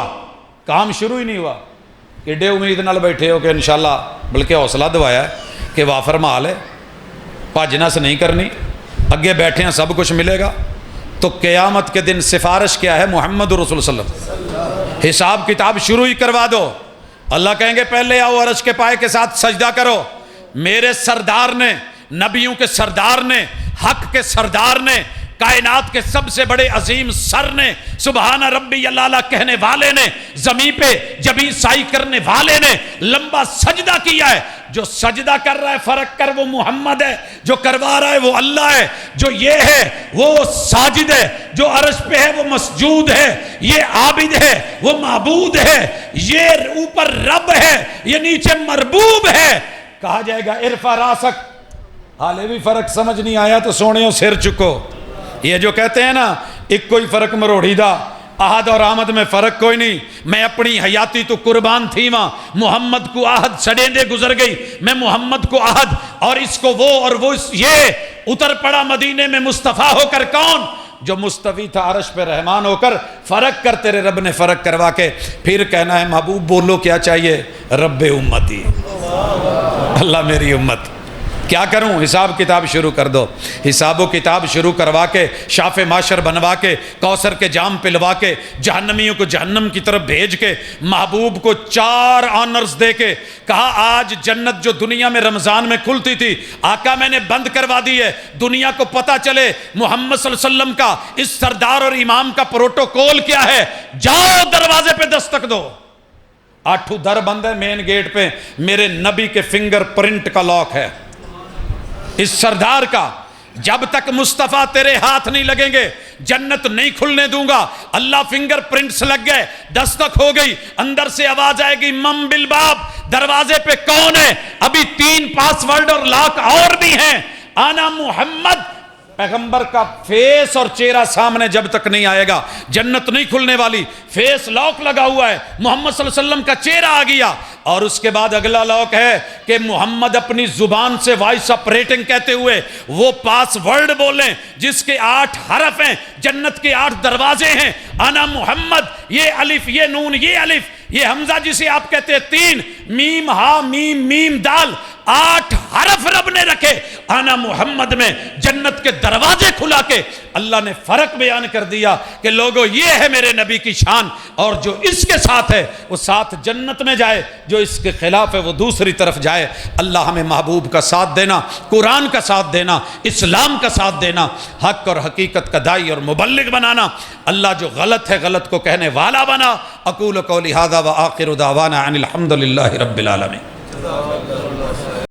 کام شروع ہی نہیں ہوا۔ ایڈے امید نال بیٹھے ہو کہ انشاءاللہ، بلکہ حوصلہ دوایا ہے کہ وافر مال ہے، بھج نس نہیں کرنی، اگے بیٹھے ہیں سب کچھ ملے گا۔ تو قیامت کے دن سفارش کیا ہے؟ محمد رسول صلی اللہ علیہ وسلم، حساب کتاب شروع ہی کروا دو۔ اللہ کہیں گے پہلے آؤ عرش کے پائے کے ساتھ سجدہ کرو، میرے سردار نے، نبیوں کے سردار نے، حق کے سردار نے، کائنات کے سب سے بڑے عظیم سر نے، سبحان ربی اللہ کہنے والے نے، زمین پہ جبیں سائی کرنے والے نے لمبا سجدہ کیا ہے۔ جو سجدہ کر رہا ہے فرق کر وہ محمد ہے، جو کروا رہا ہے وہ اللہ ہے، جو یہ ہے وہ ساجد ہے، جو عرش پہ ہے وہ مسجود ہے، یہ عابد ہے وہ معبود ہے، یہ اوپر رب ہے یہ نیچے مربوب ہے۔ کہا جائے گا ارفع راسک، حالے بھی فرق سمجھ نہیں آیا تو سونے سر چکو۔ یہ جو کہتے ہیں نا ایک کوئی فرق مروڑی دا، احد اور آمد میں فرق کوئی نہیں، میں اپنی حیاتی تو قربان تھی وہاں، محمد کو احد سڑیندے گزر گئی، میں محمد کو احد، اور اس کو وہ اور وہ یہ اتر پڑا مدینے میں مصطفیٰ ہو کر۔ کون؟ جو مستوی تھا عرش پہ رحمان ہو کر، فرق کر تیرے رب نے فرق کروا کے پھر کہنا ہے محبوب بولو کیا چاہیے؟ رب امتی، اللہ میری امت۔ کیا کروں؟ حساب کتاب شروع کر دو، حساب و کتاب شروع کروا کے، شاف معاشر بنوا کے، کوثر کے جام پلوا کے، جہنمیوں کو جہنم کی طرف بھیج کے، محبوب کو 4 آنرز دے کے کہا آج جنت جو دنیا میں رمضان میں کھلتی تھی آقا میں نے بند کروا دی ہے، دنیا کو پتہ چلے محمد صلی اللہ علیہ وسلم کا، اس سردار اور امام کا پروٹوکول کیا ہے، جاؤ دروازے پہ دستک دو۔ 8 در بند ہے، مین گیٹ پہ میرے نبی کے فنگر پرنٹ کا لاک ہے، اس سردار کا۔ جب تک مصطفیٰ تیرے ہاتھ نہیں لگیں گے جنت نہیں کھلنے دوں گا۔ اللہ فنگر پرنٹس لگ گئے، دستک ہو گئی، اندر سے آواز آئے گی من بالباب، دروازے پہ کون ہے؟ ابھی 3 پاس ورڈ اور لاک اور بھی ہیں، آنا محمد۔ پیغمبر کا فیس اور چہرہ سامنے جب تک نہیں آئے گا جنت نہیں کھلنے والی۔ فیس لاک لگا ہوا ہے، محمد صلی اللہ علیہ وسلم کا چہرہ آ گیا، اور اس کے بعد اگلا لاک ہے کہ محمد اپنی زبان سے وائس آپریٹنگ کہتے ہوئے وہ پاس ورڈ بولیں جس کے 8 حرف ہیں، جنت کے 8 دروازے ہیں، انا محمد، یہ الف، یہ نون، یہ الف، یہ حمزہ جسے آپ کہتے ہیں 3، میم ہا میم میم دال، 8 حرف رب نے رکھے انا محمد میں، جنت کے دروازے کھلا کے اللہ نے فرق بیان کر دیا کہ لوگوں یہ ہے میرے نبی کی شان، اور جو اس کے ساتھ ہے وہ ساتھ جنت میں جائے، جو اس کے خلاف ہے وہ دوسری طرف جائے۔ اللہ ہمیں محبوب کا ساتھ دینا، قرآن کا ساتھ دینا، اسلام کا ساتھ دینا، حق اور حقیقت کا داعی اور مبلغ بنانا۔ اللہ جو غلط ہے غلط کو کہنے والا بنا۔ اقول قولی ھذا وآخر دعوانا ان الحمد للہ رب العالمین۔